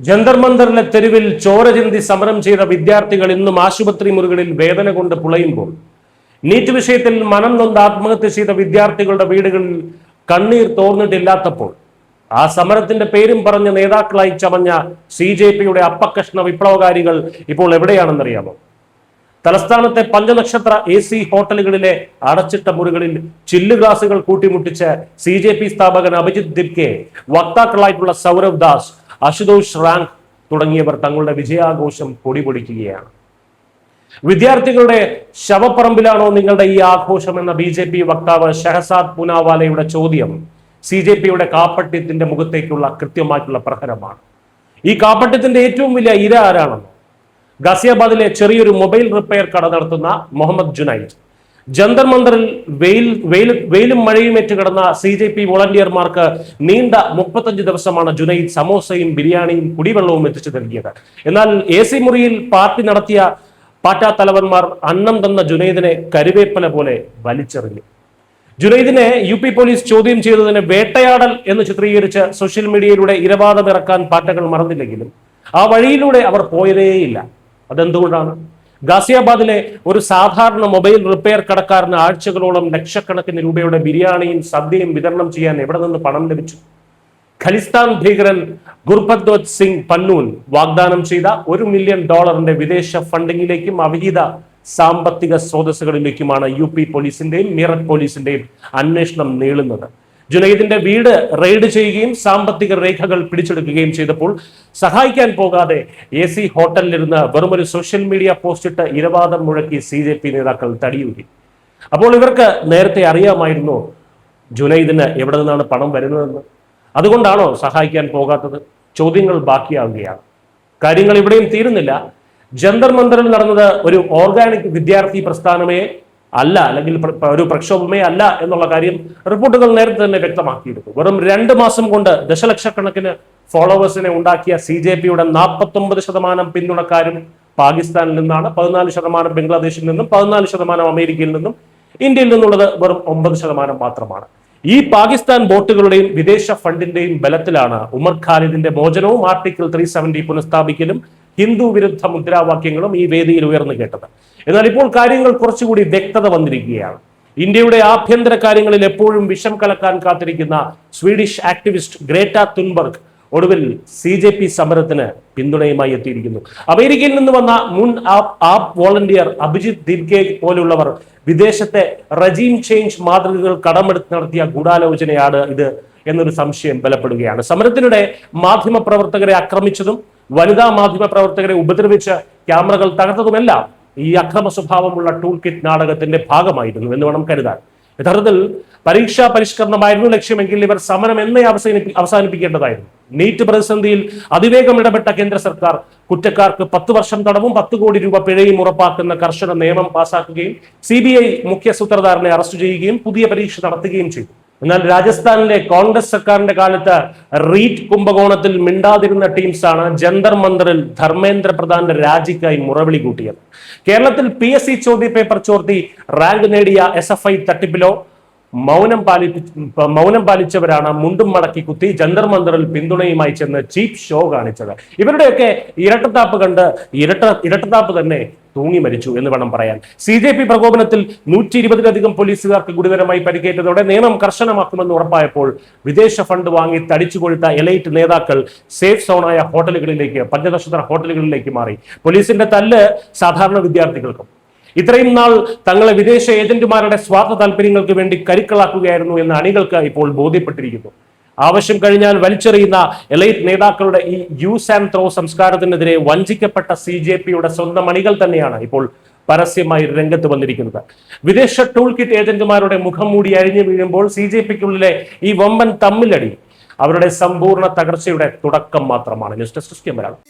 ജന്തർ മന്ദറിലെ തെരുവിൽ ചോര ചിന്തി സമരം ചെയ്ത വിദ്യാർത്ഥികൾ ഇന്നും ആശുപത്രി മുറികളിൽ വേദന കൊണ്ട് പുളയുമ്പോൾ നീറ്റ് വിഷയത്തിൽ മനം നൊന്ത് ആത്മഹത്യ ചെയ്ത വിദ്യാർത്ഥികളുടെ വീടുകളിൽ കണ്ണീർ തോർന്നിട്ടില്ലാത്തപ്പോൾ ആ സമരത്തിന്റെ പേരും പറഞ്ഞ നേതാക്കളായി ചമഞ്ഞ CJPയുടെ അപ്പക്കഷ്ണ വിപ്ലവകാരികൾ ഇപ്പോൾ എവിടെയാണെന്നറിയാമോ? തലസ്ഥാനത്തെ പഞ്ചനക്ഷത്ര AC ഹോട്ടലുകളിലെ അടച്ചിട്ട മുറികളിൽ ചില്ല് ഗ്ലാസുകൾ കൂട്ടിമുട്ടിച്ച് CJP സ്ഥാപകൻ അഭിജിത് ദിബ്കെ, വക്താക്കളായിട്ടുള്ള സൗരവ് ദാസ്, അശുതോഷ് റാങ്ക് തുടങ്ങിയവർ തങ്ങളുടെ വിജയാഘോഷം പൊടിപൊടിക്കുകയാണ്. വിദ്യാർത്ഥികളുടെ ശവപ്പറമ്പിലാണോ നിങ്ങളുടെ ഈ ആഘോഷം എന്ന BJP വക്താവ് ഷഹസാദ് പൂനാവാലയുടെ ചോദ്യം CJPയുടെ കാപ്പട്യത്തിന്റെ മുഖത്തേക്കുള്ള കൃത്യമായിട്ടുള്ള പ്രഹരമാണ്. ഈ കാപ്പട്യത്തിന്റെ ഏറ്റവും വലിയ ഇര ആരാണെന്നോ? ഗാസിയാബാദിലെ ചെറിയൊരു മൊബൈൽ റിപ്പയർ കട നടത്തുന്ന മുഹമ്മദ് ജുനൈദ്. ജന്തർ മന്ദറിൽ വെയിലും മഴയും ഏറ്റുകിടന്ന CJP വോളണ്ടിയർമാർക്ക് നീണ്ട 35 ദിവസമാണ് ജുനൈദ് സമോസയും ബിരിയാണിയും കുടിവെള്ളവും എത്തിച്ചു നൽകിയത്. എന്നാൽ AC മുറിയിൽ പാർട്ടി നടത്തിയ പാറ്റാ തലവന്മാർ അന്നം തന്ന ജുനൈദിനെ കരുവേപ്പല പോലെ വലിച്ചെറിഞ്ഞു. ജുനൈദിനെ UP പോലീസ് ചോദ്യം ചെയ്തതിന് വേട്ടയാടൽ എന്ന് ചിത്രീകരിച്ച് സോഷ്യൽ മീഡിയയിലൂടെ ഇരവാദമിറക്കാൻ പാറ്റകൾ മറന്നില്ലെങ്കിലും ആ വഴിയിലൂടെ അവർ പോയതേയില്ല. അതെന്തുകൊണ്ടാണ്? ഗാസിയാബാദിലെ ഒരു സാധാരണ മൊബൈൽ റിപ്പയർ കടക്കാരന് ആഴ്ചകളോളം ലക്ഷക്കണക്കിന് രൂപയുടെ ബിരിയാണിയും സദ്യയും വിതരണം ചെയ്യാൻ എവിടെ നിന്ന് പണം ലഭിച്ചു? ഖലിസ്ഥാൻ ഭീകരൻ ഗുർപത്വത് സിംഗ് പന്നൂൻ വാഗ്ദാനം ചെയ്ത $1 മില്യൺ വിദേശ ഫണ്ടിങ്ങിലേക്കും അവിഹിത സാമ്പത്തിക സ്രോതസ്സുകളിലേക്കുമാണ് UP പോലീസിന്റെയും മീററ്റ് പോലീസിന്റെയും അന്വേഷണം നീളുന്നത്. ജുനൈദിന്റെ വീട് റെയ്ഡ് ചെയ്യുകയും സാമ്പത്തിക രേഖകൾ പിടിച്ചെടുക്കുകയും ചെയ്തപ്പോൾ സഹായിക്കാൻ പോകാതെ AC ഹോട്ടലിലിരുന്ന് വെറുമൊരു സോഷ്യൽ മീഡിയ പോസ്റ്റിട്ട് ഇരവാദം മുഴക്കി CJP നേതാക്കൾ തടിയൂരി. അപ്പോൾ ഇവർക്ക് നേരത്തെ അറിയാമായിരുന്നു ജുനൈദിന് എവിടെ നിന്നാണ് പണം വരുന്നതെന്ന്. അതുകൊണ്ടാണോ സഹായിക്കാൻ പോകാത്തത്? ചോദ്യങ്ങൾ ബാക്കിയാവുകയാണ്. കാര്യങ്ങൾ ഇവിടെയും തീരുന്നില്ല. ജന്തർ മന്ദറിൽ നടന്നത് ഒരു ഓർഗാനിക് വിദ്യാർത്ഥി പ്രസ്ഥാനമേ അല്ല, അല്ലെങ്കിൽ ഒരു പ്രക്ഷോഭമേ അല്ല എന്നുള്ള കാര്യം റിപ്പോർട്ടുകൾ നേരത്തെ തന്നെ വ്യക്തമാക്കിയിരുന്നു. വെറും 2 മാസം കൊണ്ട് ദശലക്ഷക്കണക്കിന് ഫോളോവേഴ്സിനെ ഉണ്ടാക്കിയ CJPയുടെ 49% പിന്തുണക്കാരും പാകിസ്ഥാനിൽ നിന്നാണ്, 14% ബംഗ്ലാദേശിൽ നിന്നും, 14% അമേരിക്കയിൽ നിന്നും, ഇന്ത്യയിൽ നിന്നുള്ളത് വെറും 9% മാത്രമാണ്. ഈ പാകിസ്ഥാൻ ബോട്ടുകളുടെയും വിദേശ ഫണ്ടിന്റെയും ബലത്തിലാണ് ഉമർ ഖാലിദിന്റെ മോചനവും ആർട്ടിക്കിൾ 370 പുനഃസ്ഥാപിക്കലും ഹിന്ദു വിരുദ്ധ മുദ്രാവാക്യങ്ങളും ഈ വേദിയിൽ ഉയർന്നു കേട്ടത്. എന്നാൽ ഇപ്പോൾ കാര്യങ്ങൾ കുറച്ചുകൂടി വ്യക്തത വന്നിരിക്കുകയാണ്. ഇന്ത്യയുടെ ആഭ്യന്തര കാര്യങ്ങളിൽ എപ്പോഴും വിഷം കലക്കാൻ കാത്തിരിക്കുന്ന സ്വീഡിഷ് ആക്ടിവിസ്റ്റ് ഗ്രേറ്റ തുൻബർഗ് ഒടുവിൽ CJP സമരത്തിന് പിന്തുണയുമായി എത്തിയിരിക്കുന്നു. അമേരിക്കയിൽ നിന്ന് വന്ന മുൻ ആപ്പ് വോളണ്ടിയർ അഭിജിത് ദിബ്കെ പോലുള്ളവർ വിദേശത്തെ റജീം ചേഞ്ച് മാതൃകകൾ കടമെടുത്ത് നടത്തിയ ഗൂഢാലോചനയാണ് ഇത് എന്നൊരു സംശയം ബലപ്പെടുകയാണ്. സമരത്തിനിടെ മാധ്യമപ്രവർത്തകരെ ആക്രമിച്ചതും വനിതാ മാധ്യമ പ്രവർത്തകരെ ഉപദ്രവിച്ച് ക്യാമറകൾ തകർത്തതുമെല്ലാം ഈ അക്രമ സ്വഭാവമുള്ള ടൂൾ കിറ്റ് നാടകത്തിന്റെ ഭാഗമായിരുന്നു എന്ന് വേണം കരുതാൻ. യഥാർത്ഥത്തിൽ പരീക്ഷാ പരിഷ്കരണമായിരുന്നു ലക്ഷ്യമെങ്കിൽ ഇവർ സമരം എന്നേ അവസാനിപ്പിക്കേണ്ടതായിരുന്നു. നീറ്റ് പ്രതിസന്ധിയിൽ അതിവേഗം ഇടപെട്ട കേന്ദ്ര സർക്കാർ കുറ്റക്കാർക്ക് 10 വർഷം തടവും 10 കോടി രൂപ പിഴയും ഉറപ്പാക്കുന്ന കർശന നിയമം പാസാക്കുകയും CBI മുഖ്യ സൂത്രധാരനെ അറസ്റ്റ് ചെയ്യുകയും പുതിയ പരീക്ഷ നടത്തുകയും ചെയ്തു. എന്നാൽ രാജസ്ഥാനിലെ കോൺഗ്രസ് സർക്കാരിന്റെ കാലത്ത് റീറ്റ് കുംഭകോണത്തിൽ മിണ്ടാതിരുന്ന ടീംസാണ് ജന്തർ മന്ദറിൽ ധർമ്മേന്ദ്ര പ്രധാന്റെ രാജിക്കായി മുറവിളി കൂട്ടിയത്. കേരളത്തിൽ PSC ചോദ്യപേപ്പർ ചോർത്തി റാങ്ക് നേടിയ SFI തട്ടിപ്പിലോ മൗനം പാലിച്ചവരാണ് മുണ്ടും മടക്കി കുത്തി ജന്തർ മന്ദറിൽ പിന്തുണയുമായി ചെന്ന് ചീപ്പ് ഷോ കാണിച്ചത്. ഇവരുടെയൊക്കെ ഇരട്ടത്താപ്പ് കണ്ട് ഇരട്ടത്താപ്പ് തന്നെ തൂങ്ങി മരിച്ചു എന്ന് വേണം പറയാൻ. CJP പ്രകോപനത്തിൽ 120-ലധികം പോലീസുകാർക്ക് ഗുരുതരമായി പരിക്കേറ്റതോടെ നിയമം കർശനമാക്കുമെന്ന് ഉറപ്പായപ്പോൾ വിദേശ ഫണ്ട് വാങ്ങി തടിച്ചു കൊഴുത്ത എലൈറ്റ് നേതാക്കൾ സേഫ് സോണായ ഹോട്ടലുകളിലേക്ക്, പഞ്ചനക്ഷത്ര ഹോട്ടലുകളിലേക്ക് മാറി. പോലീസിന്റെ തല്ല് സാധാരണ വിദ്യാർത്ഥികൾക്കും. ഇത്രയും നാൾ തങ്ങളെ വിദേശ ഏജന്റുമാരുടെ സ്വാർത്ഥ താല്പര്യങ്ങൾക്ക് വേണ്ടി കരുക്കളാക്കുകയായിരുന്നു എന്ന് അണികൾക്ക് ഇപ്പോൾ ബോധ്യപ്പെട്ടിരിക്കുന്നു. ആവശ്യം കഴിഞ്ഞാൽ വലിച്ചെറിയുന്ന എലൈറ്റ് നേതാക്കളുടെ ഈ യൂസ് ആൻഡ് ത്രോ സംസ്കാരത്തിനെതിരെ വഞ്ചിക്കപ്പെട്ട CJPയുടെ സ്വന്തം അണികൾ തന്നെയാണ് ഇപ്പോൾ പരസ്യമായി രംഗത്ത് വന്നിരിക്കുന്നത്. വിദേശ ടൂൾ കിറ്റ് ഏജന്റുമാരുടെ മുഖം മൂടി അഴിഞ്ഞു വീഴുമ്പോൾ CJPക്കുള്ളിലെ ഈ വമ്പൻ തമ്മിലടി അവരുടെ സമ്പൂർണ്ണ തകർച്ചയുടെ തുടക്കം മാത്രമാണ്. News desk Malayalam.